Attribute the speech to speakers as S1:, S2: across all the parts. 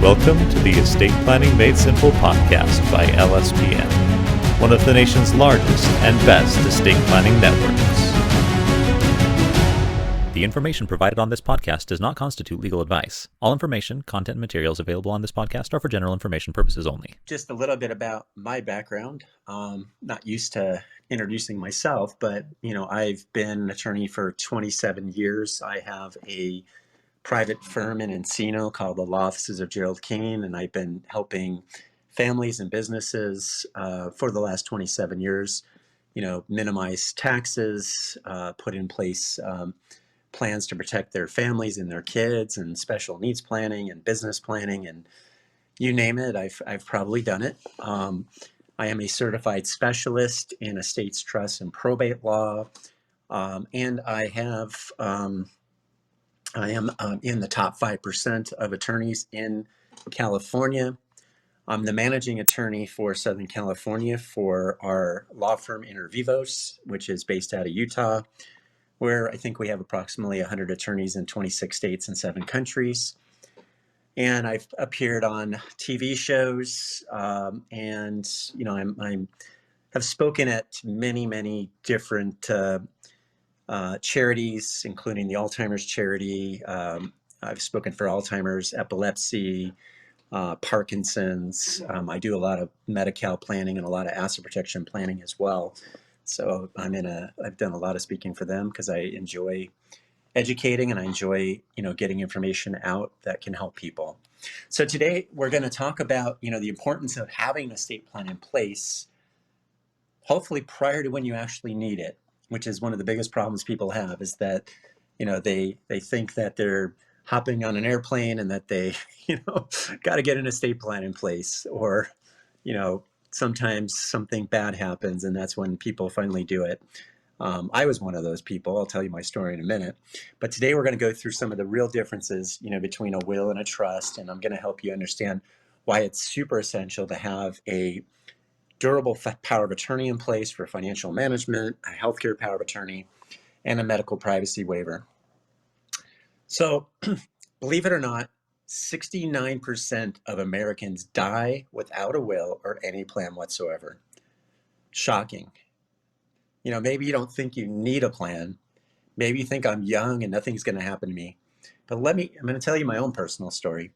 S1: Welcome to the Estate Planning Made Simple podcast by LSPN, one of the nation's largest and best estate planning networks. The information provided on this podcast does not constitute legal advice. All information, content, and materials available on this podcast are for general information purposes only.
S2: Just a little bit about my background. Not used to introducing myself, but I've been an attorney for 27 years. I have a private firm in Encino called the Law Offices of Gerald Kane, and I've been helping families and businesses for the last 27 years, minimize taxes, put in place plans to protect their families and their kids, and special needs planning and business planning, and you name it, I've probably done it. I am a certified specialist in estates, trusts, and probate law, and I am in the top 5% of attorneys in California. I'm the managing attorney for Southern California for our law firm Intervivos, which is based out of Utah, where I think we have approximately 100 attorneys in 26 states and 7 countries. And I've appeared on TV shows, and I have spoken at many different charities, including the Alzheimer's charity. I've spoken for Alzheimer's, epilepsy, Parkinson's. I do a lot of Medi-Cal planning and a lot of asset protection planning as well. So I've done a lot of speaking for them because I enjoy educating and I enjoy, getting information out that can help people. So today we're going to talk about, the importance of having an estate plan in place, hopefully prior to when you actually need it, which is one of the biggest problems people have, is that, they think that they're hopping on an airplane and that they, got to get an estate plan in place, or, sometimes something bad happens and that's when people finally do it. I was one of those people. I'll tell you my story in a minute. But today we're going to go through some of the real differences, between a will and a trust. And I'm going to help you understand why it's super essential to have a durable power of attorney in place for financial management, a healthcare power of attorney, and a medical privacy waiver. So believe it or not, 69% of Americans die without a will or any plan whatsoever. Shocking. Maybe you don't think you need a plan. Maybe you think I'm young and nothing's going to happen to me. But I'm going to tell you my own personal story.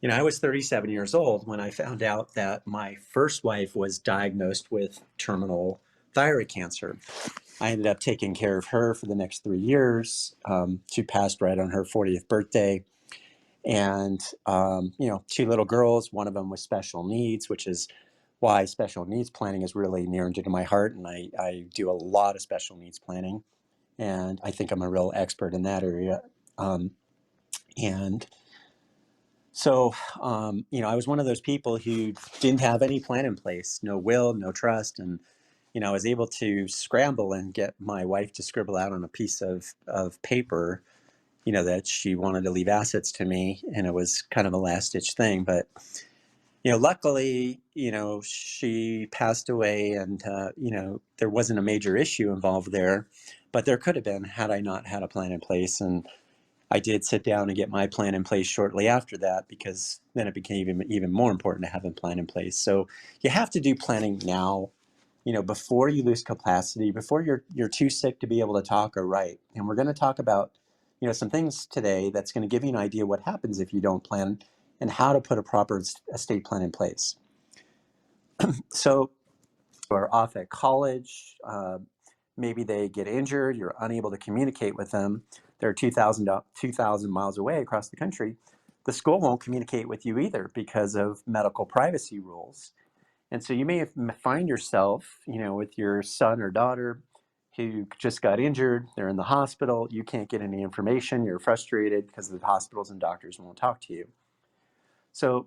S2: I was 37 years old when I found out that my first wife was diagnosed with terminal thyroid cancer. I ended up taking care of her for the next 3 years. She passed right on her 40th birthday. And, 2 little girls, one of them with special needs, which is why special needs planning is really near and dear to my heart. And I do a lot of special needs planning. And I think I'm a real expert in that area. So, I was one of those people who didn't have any plan in place, no will, no trust. And, I was able to scramble and get my wife to scribble out on a piece of paper, that she wanted to leave assets to me. And it was kind of a last ditch thing. But, luckily, she passed away and, there wasn't a major issue involved there, but there could have been had I not had a plan in place. And I did sit down and get my plan in place shortly after that, because then it became even more important to have a plan in place. So you have to do planning now, before you lose capacity, before you're too sick to be able to talk or write. And we're going to talk about, some things today that's going to give you an idea what happens if you don't plan and how to put a proper estate plan in place. So you're off at college, maybe they get injured, you're unable to communicate with them. They're 2,000 miles away across the country. The school won't communicate with you either because of medical privacy rules. And so you may find yourself, with your son or daughter who just got injured, they're in the hospital, you can't get any information, you're frustrated because the hospitals and doctors won't talk to you. So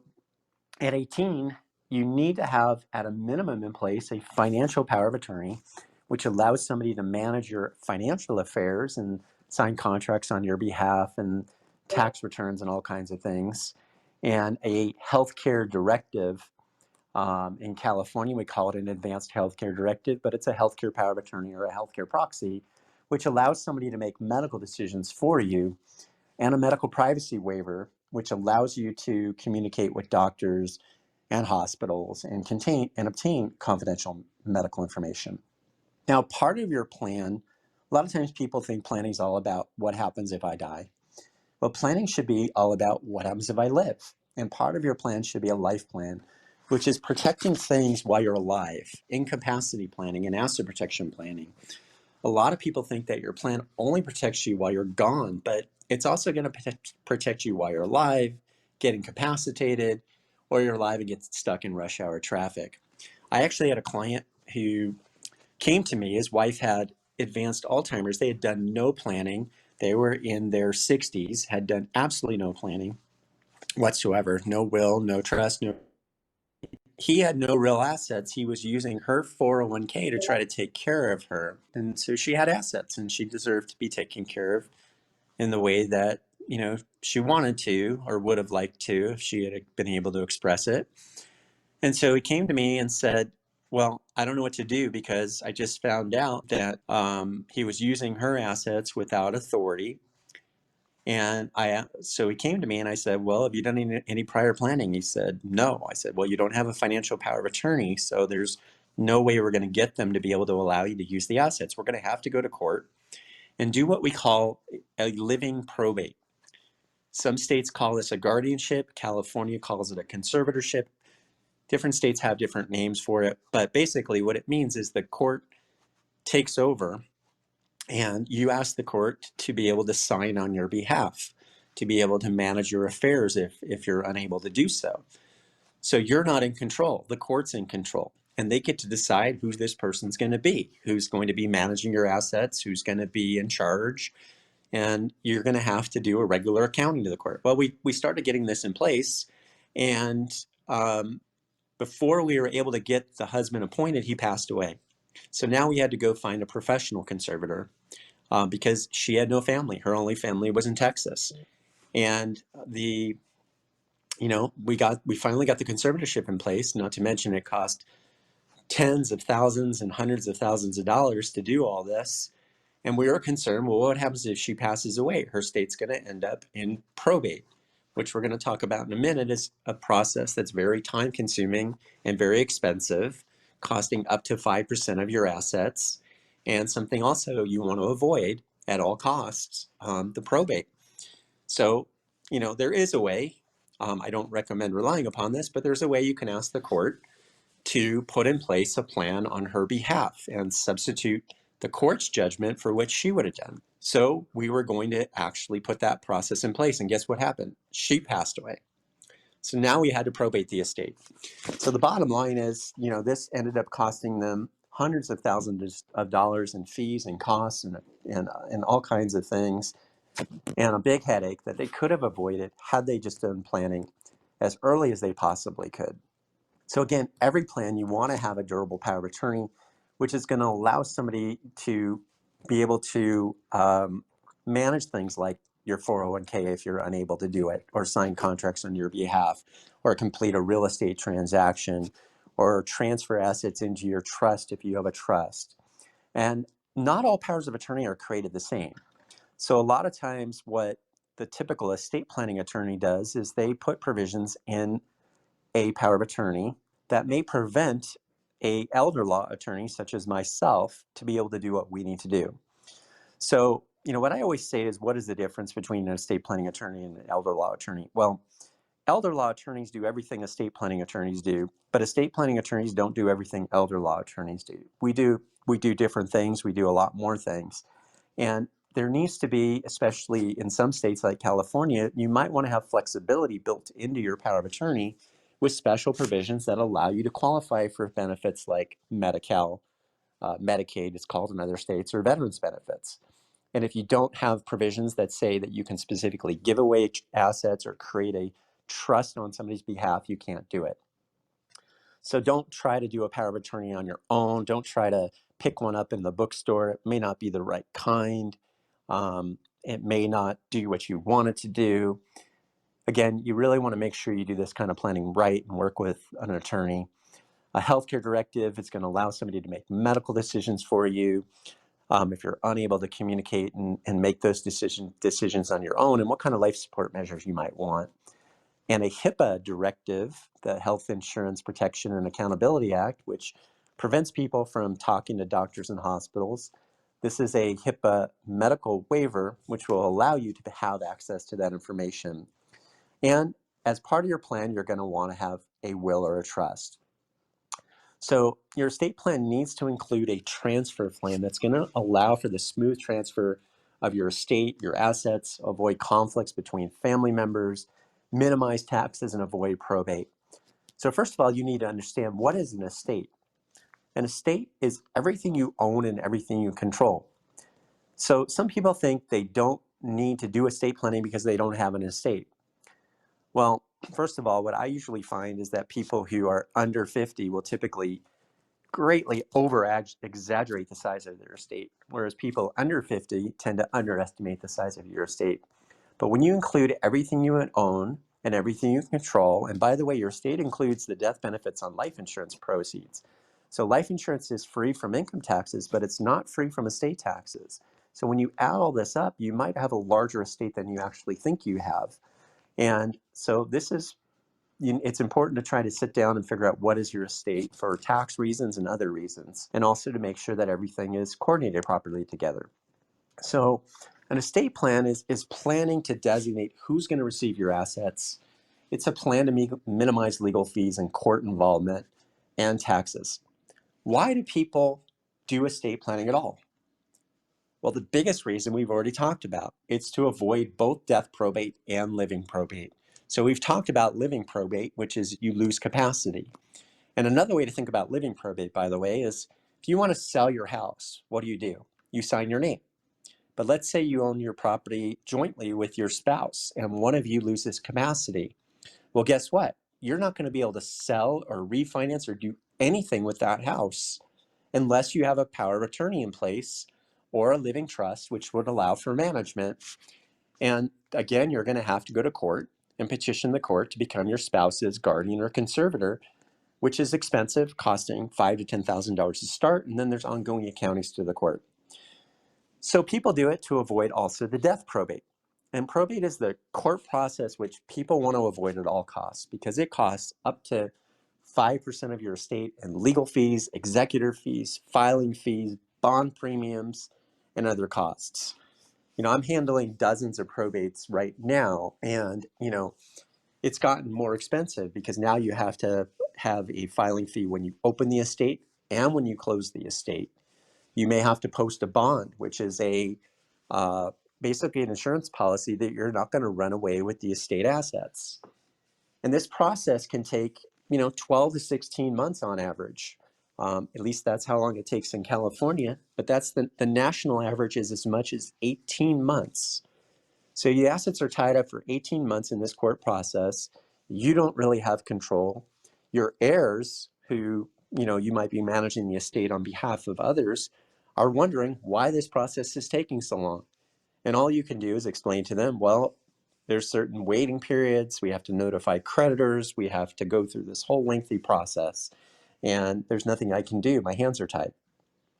S2: at 18, you need to have at a minimum in place a financial power of attorney, which allows somebody to manage your financial affairs and sign contracts on your behalf and tax returns and all kinds of things. And a healthcare directive. In California, we call it an advanced healthcare directive, but it's a healthcare power of attorney or a healthcare proxy, which allows somebody to make medical decisions for you, and a medical privacy waiver which allows you to communicate with doctors and hospitals and obtain confidential medical information. Now, part of your plan, a lot of times people think planning is all about what happens if I die. Well, planning should be all about what happens if I live. And part of your plan should be a life plan, which is protecting things while you're alive, incapacity planning and asset protection planning. A lot of people think that your plan only protects you while you're gone, but it's also going to protect you while you're alive, get incapacitated, or you're alive and get stuck in rush hour traffic. I actually had a client who came to me. His wife had advanced Alzheimer's. They had done no planning. They were in their 60s, had done absolutely no planning whatsoever. No will, no trust, no. He had no real assets. He was using her 401k to try to take care of her. And so she had assets and she deserved to be taken care of in the way that, she wanted to or would have liked to if she had been able to express it. And so he came to me and said, well, I don't know what to do because I just found out that he was using her assets without authority. And so he came to me and I said, well, have you done any prior planning? He said, no. I said, well, you don't have a financial power of attorney, so there's no way we're going to get them to be able to allow you to use the assets. We're going to have to go to court and do what we call a living probate. Some states call this a guardianship. California calls it a conservatorship. Different states have different names for it, but basically what it means is the court takes over and you ask the court to be able to sign on your behalf, to be able to manage your affairs if you're unable to do so. So you're not in control, the court's in control, and they get to decide who this person's going to be, who's going to be managing your assets, who's going to be in charge, and you're going to have to do a regular accounting to the court. Well, we started getting this in place, and before we were able to get the husband appointed, he passed away. So now we had to go find a professional conservator because she had no family. Her only family was in Texas. And we finally got the conservatorship in place, not to mention it cost tens of thousands and hundreds of thousands of dollars to do all this. And we were concerned, well, what happens if she passes away? Her state's going to end up in probate, which we're going to talk about in a minute, is a process that's very time consuming and very expensive, costing up to 5% of your assets, and something also you want to avoid at all costs, the probate. So, there is a way. I don't recommend relying upon this, but there's a way you can ask the court to put in place a plan on her behalf and substitute the court's judgment for what she would have done. So we were going to actually put that process in place. And guess what happened? She passed away. So now we had to probate the estate. So the bottom line is, this ended up costing them hundreds of thousands of dollars in fees and costs and all kinds of things, and a big headache that they could have avoided had they just done planning as early as they possibly could. So again, every plan, you want to have a durable power of attorney, which is going to allow somebody to be able to manage things like your 401k if you're unable to do it, or sign contracts on your behalf, or complete a real estate transaction, or transfer assets into your trust if you have a trust. And not all powers of attorney are created the same. So a lot of times what the typical estate planning attorney does is they put provisions in a power of attorney that may prevent a elder law attorney such as myself to be able to do what we need to do. So, what I always say is, what is the difference between an estate planning attorney and an elder law attorney? Well, elder law attorneys do everything estate planning attorneys do, but estate planning attorneys don't do everything elder law attorneys do. We do different things. We do a lot more things. And there needs to be, especially in some states like California, you might want to have flexibility built into your power of attorney with special provisions that allow you to qualify for benefits like Medi-Cal, Medicaid, it's called in other states, or veterans benefits. And if you don't have provisions that say that you can specifically give away assets or create a trust on somebody's behalf, you can't do it. So don't try to do a power of attorney on your own. Don't try to pick one up in the bookstore. It may not be the right kind. It may not do what you want it to do. Again, you really want to make sure you do this kind of planning right and work with an attorney. A healthcare directive is going to allow somebody to make medical decisions for you. if you're unable to communicate and make those decisions on your own, and what kind of life support measures you might want. And a HIPAA directive, the Health Insurance Protection and Accountability Act, which prevents people from talking to doctors and hospitals. This is a HIPAA medical waiver, which will allow you to have access to that information. And as part of your plan, you're going to want to have a will or a trust. So your estate plan needs to include a transfer plan that's going to allow for the smooth transfer of your estate, your assets, avoid conflicts between family members, minimize taxes, and avoid probate. So first of all, you need to understand, what is an estate? An estate is everything you own and everything you control. So some people think they don't need to do estate planning because they don't have an estate. Well, first of all, what I usually find is that people who are under 50 will typically greatly exaggerate the size of their estate, whereas people under 50 tend to underestimate the size of your estate. But when you include everything you own and everything you control, and by the way, your estate includes the death benefits on life insurance proceeds. So life insurance is free from income taxes, but it's not free from estate taxes. So when you add all this up, you might have a larger estate than you actually think you have. And so it's important to try to sit down and figure out what is your estate for tax reasons and other reasons, and also to make sure that everything is coordinated properly together. So an estate plan is planning to designate who's going to receive your assets. It's a plan to minimize legal fees and court involvement and taxes. Why do people do estate planning at all? Well, the biggest reason we've already talked about, it's to avoid both death probate and living probate. So we've talked about living probate, which is you lose capacity. And another way to think about living probate, by the way, is if you want to sell your house, what do? You sign your name. But let's say you own your property jointly with your spouse and one of you loses capacity. Well, guess what? You're not going to be able to sell or refinance or do anything with that house unless you have a power of attorney in place or a living trust, which would allow for management. And again, you're going to have to go to court and petition the court to become your spouse's guardian or conservator, which is expensive, costing $5,000 to $10,000 to start, and then there's ongoing accountings to the court. So people do it to avoid also the death probate. And probate is the court process which people want to avoid at all costs because it costs up to 5% of your estate in legal fees, executor fees, filing fees, bond premiums, and other costs. I'm handling dozens of probates right now, and, it's gotten more expensive because now you have to have a filing fee when you open the estate and when you close the estate. You may have to post a bond, which is basically an insurance policy that you're not going to run away with the estate assets. And this process can take, 12 to 16 months on average. At least that's how long it takes in California, but that's the national average is as much as 18 months. So your assets are tied up for 18 months in this court process. You don't really have control. Your heirs, who, you might be managing the estate on behalf of others, are wondering why this process is taking so long. And all you can do is explain to them, well, there's certain waiting periods. We have to notify creditors. We have to go through this whole lengthy process. And there's nothing I can do. My hands are tied.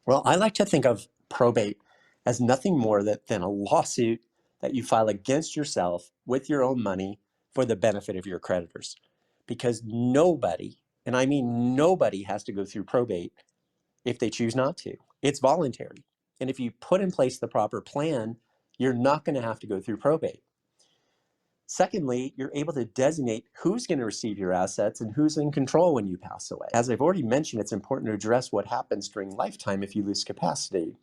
S2: Well, I like to think of probate as nothing more than a lawsuit that you file against yourself with your own money for the benefit of your creditors. Because nobody, and I mean nobody, has to go through probate if they choose not to. It's voluntary. And if you put in place the proper plan, you're not going to have to go through probate. Secondly, you're able to designate who's going to receive your assets and who's in control when you pass away. As I've already mentioned, it's important to address what happens during lifetime if you lose capacity.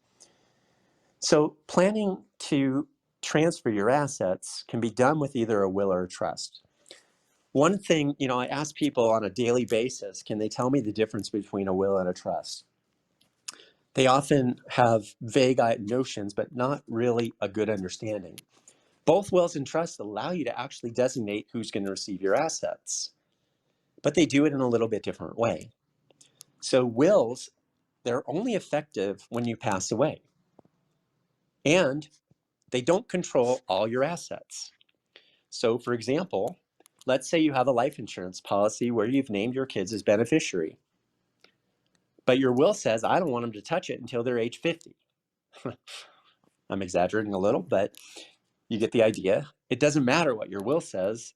S2: So planning to transfer your assets can be done with either a will or a trust. One thing, I ask people on a daily basis, can they tell me the difference between a will and a trust? They often have vague notions, but not really a good understanding. Both wills and trusts allow you to actually designate who's going to receive your assets, but they do it in a little bit different way. So wills, they're only effective when you pass away, and they don't control all your assets. So for example, let's say you have a life insurance policy where you've named your kids as beneficiary, but your will says, I don't want them to touch it until they're age 50. I'm exaggerating a little, but you get the idea. It doesn't matter what your will says.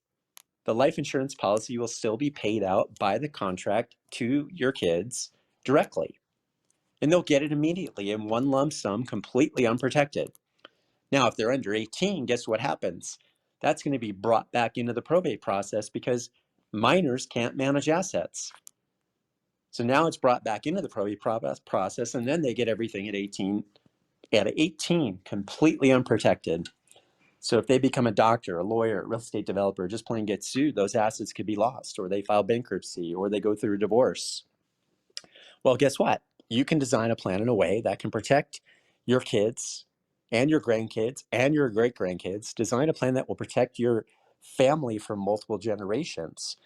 S2: The life insurance policy will still be paid out by the contract to your kids directly. And they'll get it immediately in one lump sum, completely unprotected. Now, if they're under 18, guess what happens? That's going to be brought back into the probate process because minors can't manage assets. So now it's brought back into the probate process, and then they get everything at 18, completely unprotected. So if they become a doctor, a lawyer, a real estate developer, just plain get sued, those assets could be lost, or they file bankruptcy, or they go through a divorce. Well, guess what? You can design a plan in a way that can protect your kids and your grandkids and your great grandkids. Design a plan that will protect your family for multiple generations.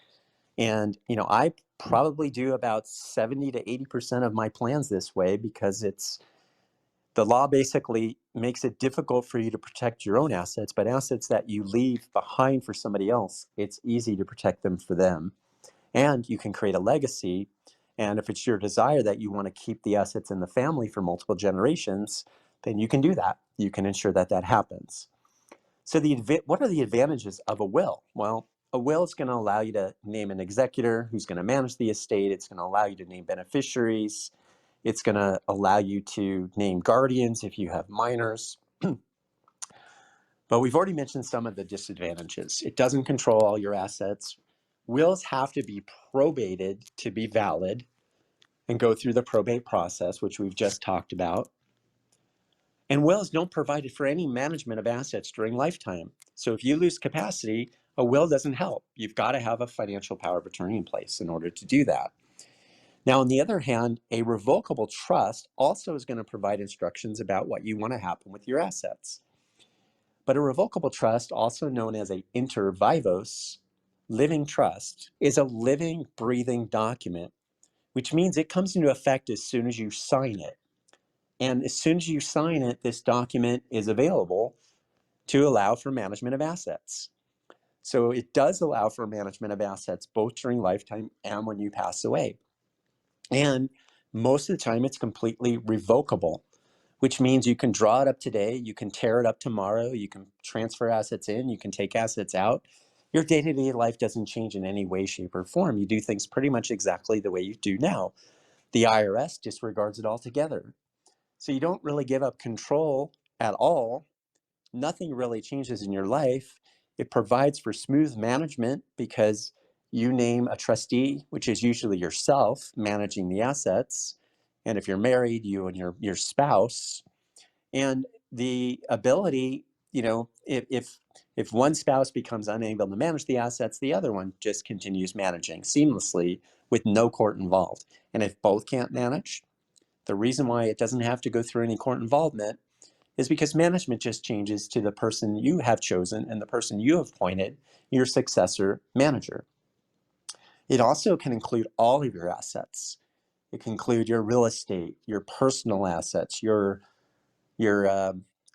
S2: And, I probably do about 70 to 80% of my plans this way because the law basically makes it difficult for you to protect your own assets, but assets that you leave behind for somebody else, it's easy to protect them for them. And you can create a legacy. And if it's your desire that you want to keep the assets in the family for multiple generations, then you can do that. You can ensure that that happens. So what are the advantages of a will? Well, a will is going to allow you to name an executor who's going to manage the estate. It's going to allow you to name beneficiaries. It's going to allow you to name guardians if you have minors. But we've already mentioned some of the disadvantages. It doesn't control all your assets. Wills have to be probated to be valid and go through the probate process, which we've just talked about. And wills don't provide for any management of assets during lifetime. So if you lose capacity, a will doesn't help. You've got to have a financial power of attorney in place in order to do that. Now, on the other hand, a revocable trust also is going to provide instructions about what you want to happen with your assets. But a revocable trust, also known as a inter vivos living trust, is a living, breathing document, which means it comes into effect as soon as you sign it. And as soon as you sign it, this document is available to allow for management of assets. So it does allow for management of assets both during lifetime and when you pass away. And most of the time it's completely revocable, which means you can draw it up today, you can tear it up tomorrow, you can transfer assets in, you can take assets out. Your day-to-day life doesn't change in any way, shape, or form. You do things pretty much exactly the way you do now. The IRS disregards it altogether. So you don't really give up control at all. Nothing really changes in your life. It provides for smooth management because you name a trustee, which is usually yourself managing the assets. And if you're married, you and your spouse. And the ability, if one spouse becomes unable to manage the assets, the other one just continues managing seamlessly with no court involved. And if both can't manage, the reason why it doesn't have to go through any court involvement is because management just changes to the person you have chosen and the person you have appointed your successor manager. It also can include all of your assets. It can include your real estate, your personal assets, your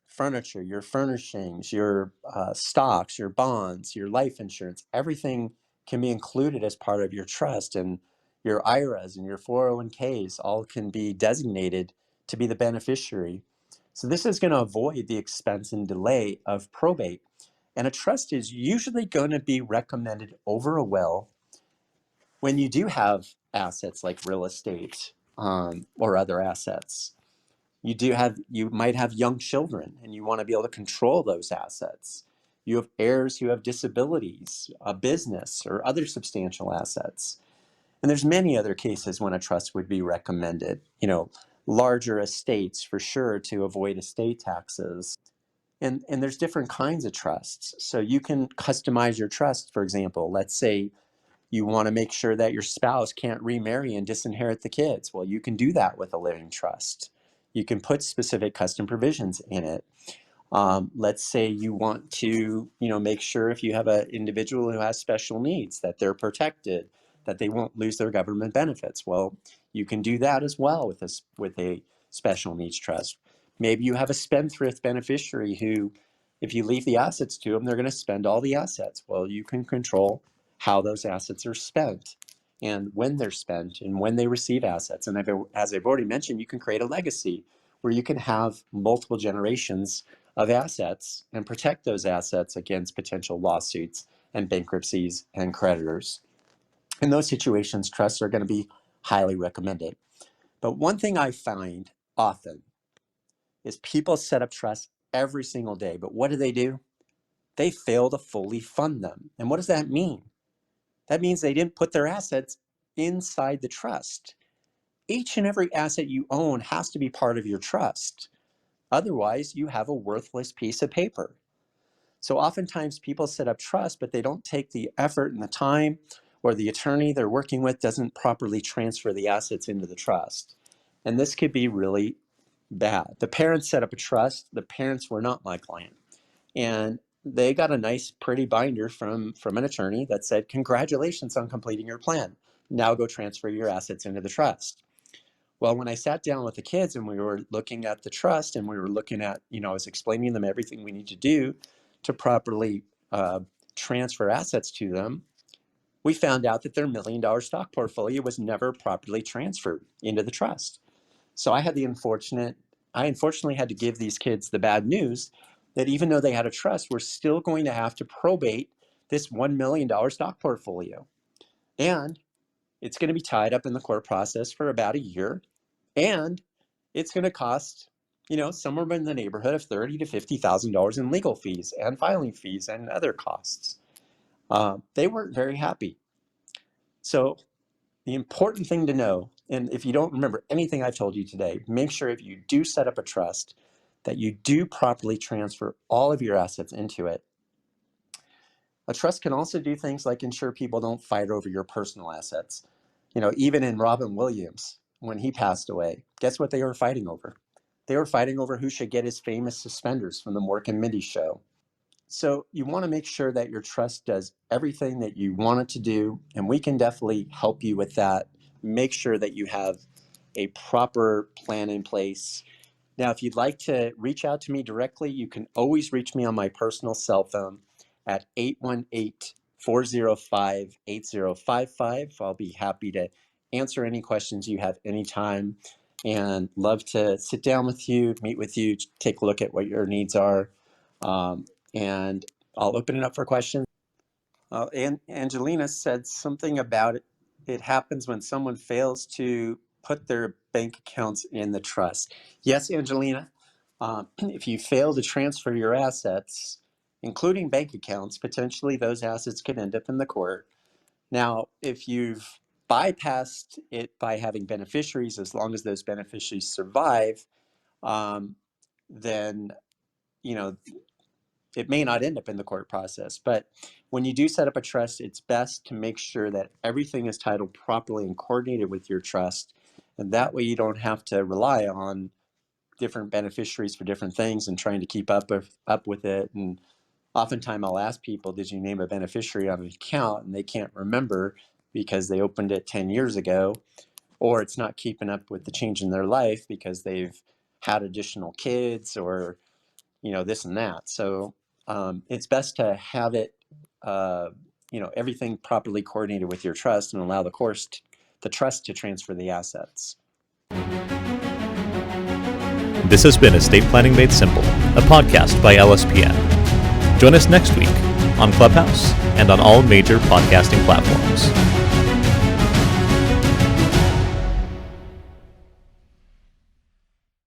S2: furniture, your furnishings, your stocks, your bonds, your life insurance. Everything can be included as part of your trust, and your IRAs and your 401ks all can be designated to be the beneficiary. So this is going to avoid the expense and delay of probate. And a trust is usually going to be recommended over a will when you do have assets like real estate or other assets. You might have young children and you want to be able to control those assets. You have heirs who have disabilities, a business, or other substantial assets. And there's many other cases when a trust would be recommended. Larger estates for sure to avoid estate taxes. And there's different kinds of trusts. So you can customize your trust. For example, let's say you want to make sure that your spouse can't remarry and disinherit the kids. Well, you can do that with a living trust. You can put specific custom provisions in it. Let's say you want to, make sure if you have an individual who has special needs that they're protected, that they won't lose their government benefits. Well, you can do that as well with a special needs trust. Maybe you have a spendthrift beneficiary who, if you leave the assets to them, they're going to spend all the assets. Well, you can control how those assets are spent and when they're spent and when they receive assets. And as I've already mentioned, you can create a legacy where you can have multiple generations of assets and protect those assets against potential lawsuits and bankruptcies and creditors. In those situations, trusts are going to be highly recommended. But one thing I find often is people set up trusts every single day, but what do? They fail to fully fund them. And what does that mean? That means they didn't put their assets inside the trust. Each and every asset you own has to be part of your trust. Otherwise, you have a worthless piece of paper. So oftentimes people set up trust, but they don't take the effort and the time, or the attorney they're working with doesn't properly transfer the assets into the trust. And this could be really bad. The parents set up a trust. The parents were not my client. And they got a nice, pretty binder from an attorney that said, congratulations on completing your plan. Now go transfer your assets into the trust. Well, when I sat down with the kids and we were looking at the trust and we were looking at, I was explaining them everything we need to do to properly transfer assets to them, we found out that their $1 million stock portfolio was never properly transferred into the trust. So I unfortunately had to give these kids the bad news that even though they had a trust, we're still going to have to probate this $1 million stock portfolio. And it's going to be tied up in the court process for about a year. And it's going to cost, somewhere in the neighborhood of $30,000 to $50,000 in legal fees and filing fees and other costs. They weren't very happy. So the important thing to know, and if you don't remember anything I've told you today, make sure if you do set up a trust that you do properly transfer all of your assets into it. A trust can also do things like ensure people don't fight over your personal assets. Even in Robin Williams, when he passed away, guess what they were fighting over? They were fighting over who should get his famous suspenders from the Mork and Mindy show. So you want to make sure that your trust does everything that you want it to do, and we can definitely help you with that. Make sure that you have a proper plan in place. Now, if you'd like to reach out to me directly, you can always reach me on my personal cell phone at 818-405-8055. I'll be happy to answer any questions you have anytime and love to sit down with you, meet with you, take a look at what your needs are. And I'll open it up for questions. And Angelina said something about it. It happens when someone fails to put their bank accounts in the trust. Yes, Angelina, if you fail to transfer your assets, including bank accounts, potentially those assets could end up in the court. Now, if you've bypassed it by having beneficiaries, as long as those beneficiaries survive, then, it may not end up in the court process. But when you do set up a trust, it's best to make sure that everything is titled properly and coordinated with your trust. And that way you don't have to rely on different beneficiaries for different things and trying to keep up with it. And oftentimes I'll ask people, did you name a beneficiary on an account? And they can't remember because they opened it 10 years ago, or it's not keeping up with the change in their life because they've had additional kids or this and that. So it's best to have it, everything properly coordinated with your trust and allow the trust to transfer the assets.
S1: This has been Estate Planning Made Simple, a podcast by LSPN. Join us next week on Clubhouse and on all major podcasting platforms.